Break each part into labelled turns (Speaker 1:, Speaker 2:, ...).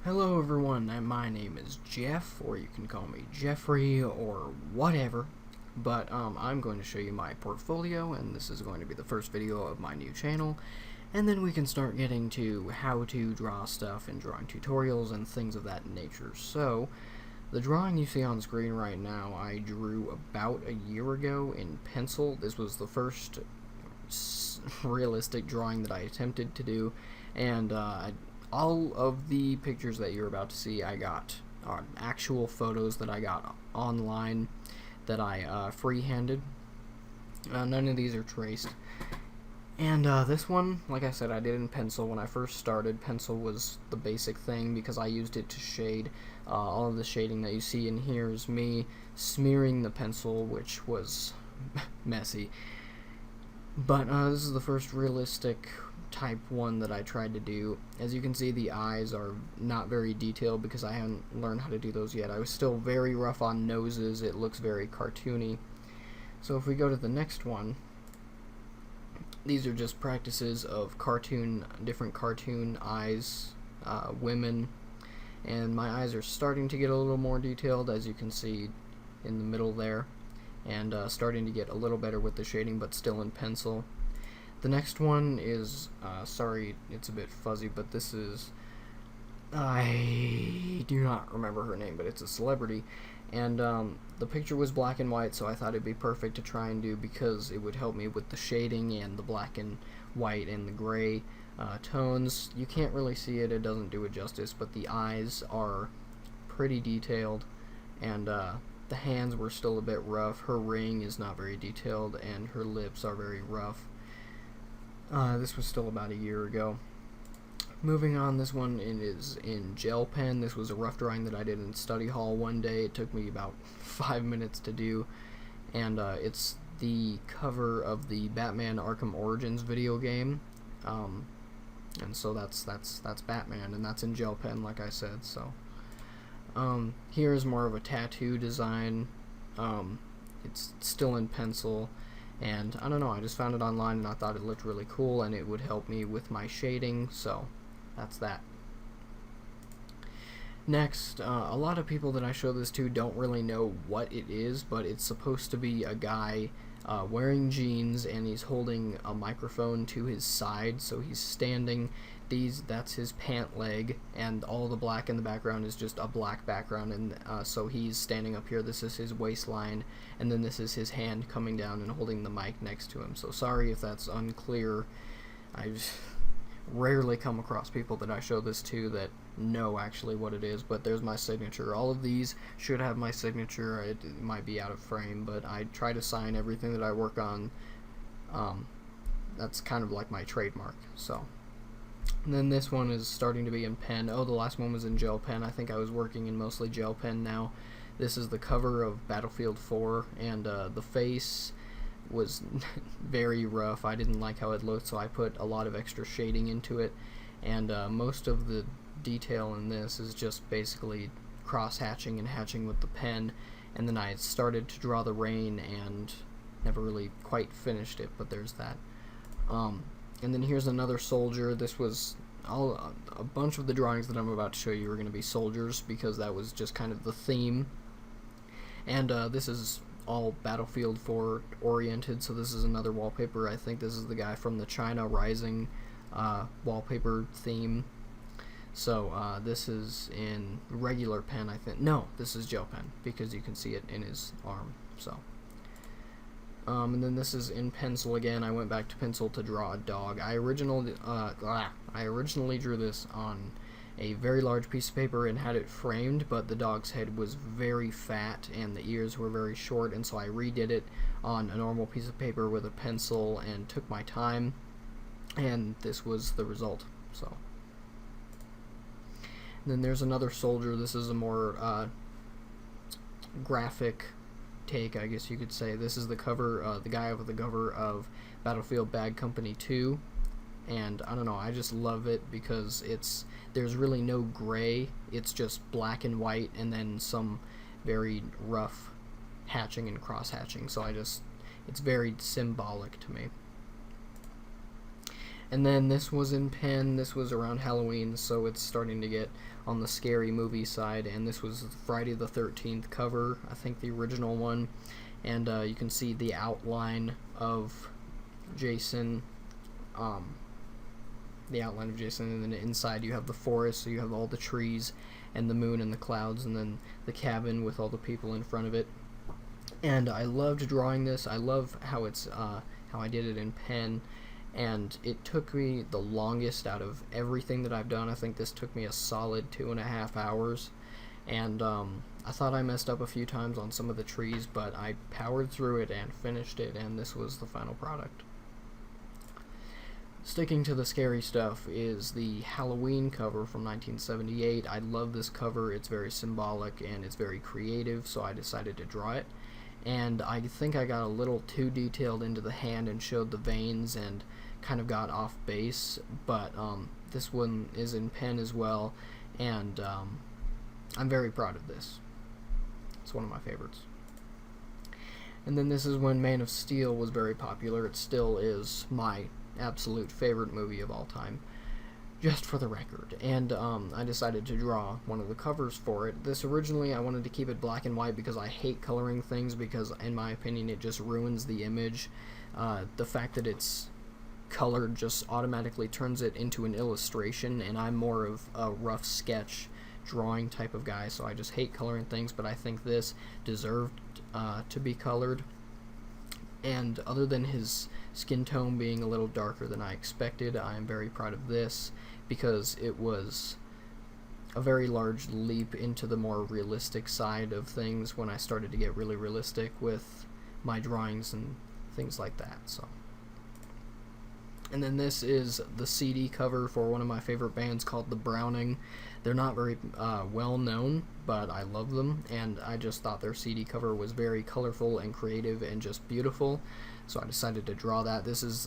Speaker 1: Hello everyone, and my name is Jeff, or you can call me Jeffrey, or whatever, but I'm going to show you my portfolio, and this is going to be the first video of my new channel, and then we can start getting to how to draw stuff and drawing tutorials and things of that nature. So, the drawing you see on screen right now, I drew about a year ago in pencil. This was the first realistic drawing that I attempted to do, and all of the pictures that you're about to see I got are actual photos that I got online that I freehanded. None of these are traced. And this one, like I said, I did in pencil. When I first started, pencil was the basic thing because I used it to shade. All of the shading that you see in here is me smearing the pencil, which was messy. But this is the first realistic type one that I tried to do. As you can see, the eyes are not very detailed because I haven't learned how to do those yet. I was still very rough on noses. It looks very cartoony. So if we go to the next one, these are just practices of different cartoon eyes, women, and my eyes are starting to get a little more detailed, as you can see in the middle there, and starting to get a little better with the shading, but still in pencil. The next one is, sorry, it's a bit fuzzy, but this is, I do not remember her name, but it's a celebrity, and the picture was black and white, so I thought it'd be perfect to try and do because it would help me with the shading and the black and white and the gray tones. You can't really see it, it doesn't do it justice, but the eyes are pretty detailed, and the hands were still a bit rough. Her ring is not very detailed, and her lips are very rough. This was still about a year ago. Moving on, this one is in gel pen. This was a rough drawing that I did in study hall one day. It took me about 5 minutes to do, and it's the cover of the Batman Arkham Origins video game, and so that's Batman, and that's in gel pen, like I said. So here is more of a tattoo design. It's still in pencil. And I don't know, I just found it online and I thought it looked really cool and it would help me with my shading, so that's that. Next, a lot of people that I show this to don't really know what it is, but it's supposed to be a guy wearing jeans, and he's holding a microphone to his side, so he's standing. That's his pant leg, and all the black in the background is just a black background, and so he's standing up here. This is his waistline, and then this is his hand coming down and holding the mic next to him. So sorry if that's unclear. I've rarely come across people that I show this to that know actually what it is, but there's my signature. All of these should have my signature. It might be out of frame, but I try to sign everything that I work on. That's kind of like my trademark. So. And then this one is starting to be in pen. Oh, the last one was in gel pen. I think I was working in mostly gel pen now. This is the cover of Battlefield 4, and the face was very rough. I didn't like how it looked, so I put a lot of extra shading into it, and most of the detail in this is just basically cross-hatching and hatching with the pen, and then I started to draw the rain and never really quite finished it, but there's that. And then here's another soldier. This was a bunch of the drawings that I'm about to show you are going to be soldiers because that was just kind of the theme. And this is all Battlefield 4 oriented, so this is another wallpaper. I think this is the guy from the China Rising wallpaper theme. So this is in regular pen, I think. No, this is gel pen because you can see it in his arm. So. And then this is in pencil again. I went back to pencil to draw a dog. I originally drew this on a very large piece of paper and had it framed, but the dog's head was very fat and the ears were very short, and so I redid it on a normal piece of paper with a pencil and took my time, and this was the result. So. And then there's another soldier. This is a more graphic take, I guess you could say. This is the cover, the guy with the cover of Battlefield Bad Company 2, and I don't know, I just love it because there's really no gray, it's just black and white and then some very rough hatching and cross hatching, so it's very symbolic to me. And then this was in pen. This was around Halloween, so it's starting to get on the scary movie side. And this was Friday the 13th cover, I think the original one. And you can see the outline of Jason. And then inside you have the forest, so you have all the trees and the moon and the clouds, and then the cabin with all the people in front of it. And I loved drawing this. I love how it's how I did it in pen, and it took me the longest out of everything that I've done. I think this took me a solid 2.5 hours, and I thought I messed up a few times on some of the trees, but I powered through it and finished it, and this was the final product. Sticking to the scary stuff is the Halloween cover from 1978. I love this cover. It's very symbolic and it's very creative, so I decided to draw it. And I think I got a little too detailed into the hand and showed the veins and kind of got off base, but this one is in pen as well, and I'm very proud of this. It's one of my favorites. And then this is when Man of Steel was very popular. It still is my absolute favorite movie of all time, just for the record. And I decided to draw one of the covers for it. This originally I wanted to keep it black and white because I hate coloring things, because in my opinion it just ruins the image. The fact that it's colored just automatically turns it into an illustration, and I'm more of a rough sketch drawing type of guy, so I just hate coloring things. But I think this deserved to be colored. And other than his skin tone being a little darker than I expected, I am very proud of this, because it was a very large leap into the more realistic side of things when I started to get really realistic with my drawings and things like that. So, and then this is the CD cover for one of my favorite bands called The Browning. They're not very well known, but I love them, and I just thought their CD cover was very colorful and creative and just beautiful, so I decided to draw that. This is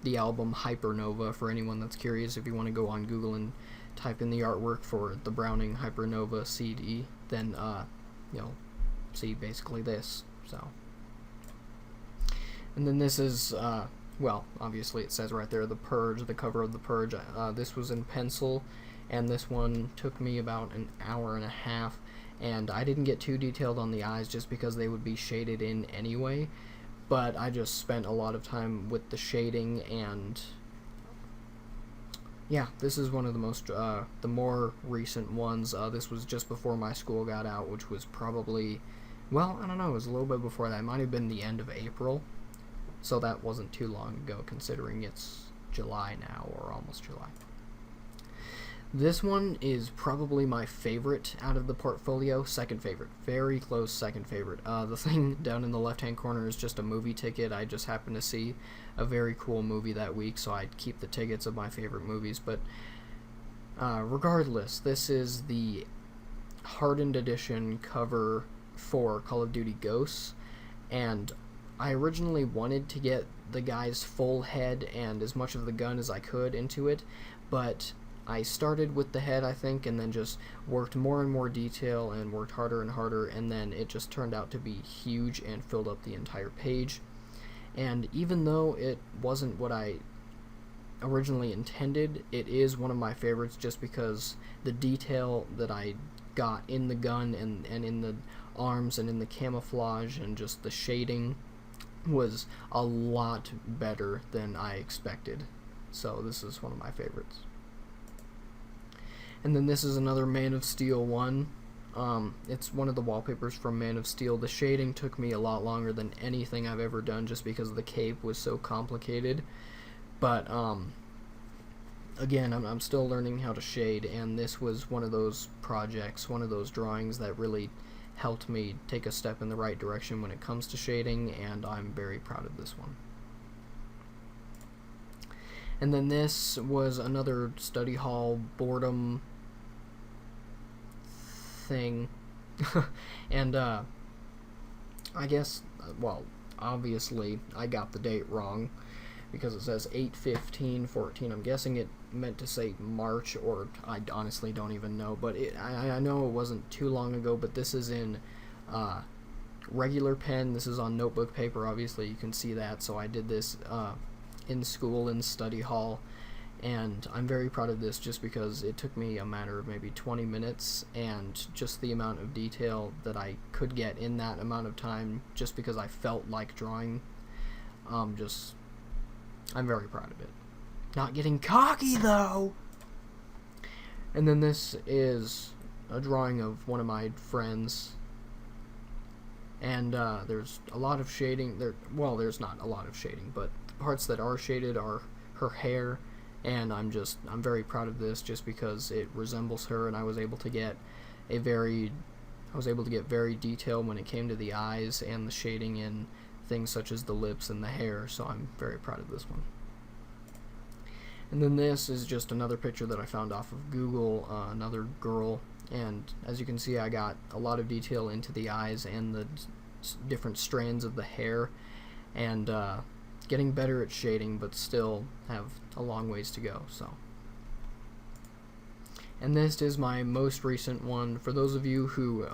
Speaker 1: the album Hypernova, for anyone that's curious. If you want to go on Google and type in the artwork for the Browning Hypernova CD, then you'll see basically this. So, and then this is well, obviously it says right there, The Purge, the cover of The Purge. This was in pencil, and this one took me about an hour and a half, and I didn't get too detailed on the eyes just because they would be shaded in anyway, but I just spent a lot of time with the shading. And yeah, this is one of the most the more recent ones. This was just before my school got out, which was probably, well, I don't know, it was a little bit before that. It might have been the end of April, so that wasn't too long ago, considering it's July now, or almost July. This one is probably my favorite out of the portfolio. Second favorite. Very close second favorite. The thing down in the left-hand corner is just a movie ticket. I just happened to see a very cool movie that week, so I'd keep the tickets of my favorite movies. But regardless, this is the hardened edition cover for Call of Duty Ghosts, and I originally wanted to get the guy's full head and as much of the gun as I could into it, but I started with the head, I think, and then just worked more and more detail and worked harder and harder, and then it just turned out to be huge and filled up the entire page. And even though it wasn't what I originally intended, it is one of my favorites just because the detail that I got in the gun and in the arms and in the camouflage and just the shading was a lot better than I expected. So this is one of my favorites. And then this is another Man of Steel one. It's one of the wallpapers from Man of Steel. The shading took me a lot longer than anything I've ever done just because the cape was so complicated. But again, I'm still learning how to shade, and this was one of those projects, one of those drawings that really helped me take a step in the right direction when it comes to shading, and I'm very proud of this one. And then this was another study hall boredom thing. And I guess, well, obviously I got the date wrong because it says 8/15/14. I'm guessing it meant to say March, or I honestly don't even know, but I know it wasn't too long ago. But this is in regular pen. This is on notebook paper, obviously you can see that, so I did this in school in study hall, and I'm very proud of this just because it took me a matter of maybe 20 minutes, and just the amount of detail that I could get in that amount of time just because I felt like drawing. I'm very proud of it. Not getting cocky though. And then this is a drawing of one of my friends, and there's a lot of shading there. Well, there's not a lot of shading, but the parts that are shaded are her hair, and I'm very proud of this just because it resembles her, and I was able to get very detailed when it came to the eyes and the shading in things such as the lips and the hair, so I'm very proud of this one. And then this is just another picture that I found off of Google, another girl, and as you can see I got a lot of detail into the eyes and the different strands of the hair, and getting better at shading, but still have a long ways to go. So, and this is my most recent one. For those of you who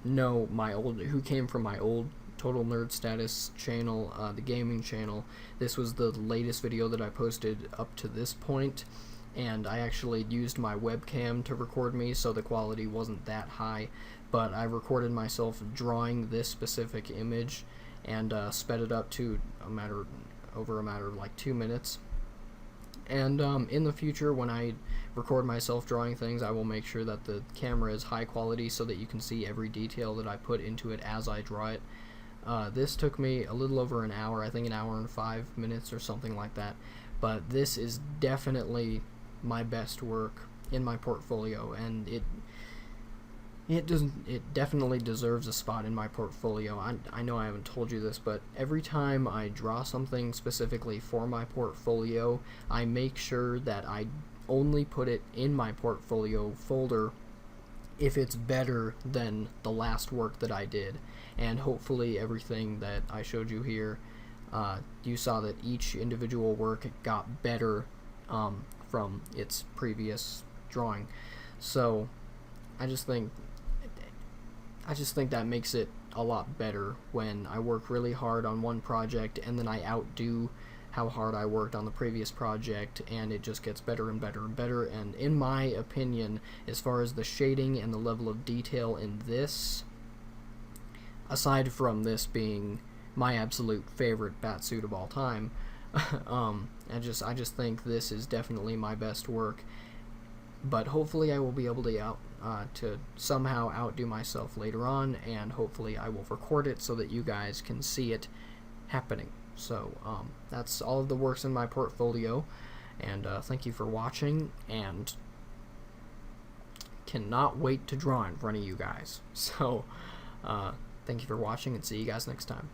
Speaker 1: who came from my old Total Nerd Status channel, the gaming channel, this was the latest video that I posted up to this point, and I actually used my webcam to record me, so the quality wasn't that high, but I recorded myself drawing this specific image and sped it up to a matter of like 2 minutes. And in the future, when I record myself drawing things, I will make sure that the camera is high quality so that you can see every detail that I put into it as I draw it. This took me a little over an hour, I think an hour and 5 minutes or something like that, but this is definitely my best work in my portfolio, and it definitely deserves a spot in my portfolio. I know I haven't told you this, but every time I draw something specifically for my portfolio, I make sure that I only put it in my portfolio folder if it's better than the last work that I did. And hopefully everything that I showed you here, you saw that each individual work got better from its previous drawing. So I just think that makes it a lot better when I work really hard on one project and then I outdo how hard I worked on the previous project, and it just gets better and better and better. And in my opinion, as far as the shading and the level of detail in this, aside from this being my absolute favorite Batsuit of all time, I just think this is definitely my best work. But hopefully I will be able to somehow outdo myself later on, and hopefully I will record it so that you guys can see it happening. So that's all of the works in my portfolio, and thank you for watching, and cannot wait to draw in front of you guys. So thank you for watching, and see you guys next time.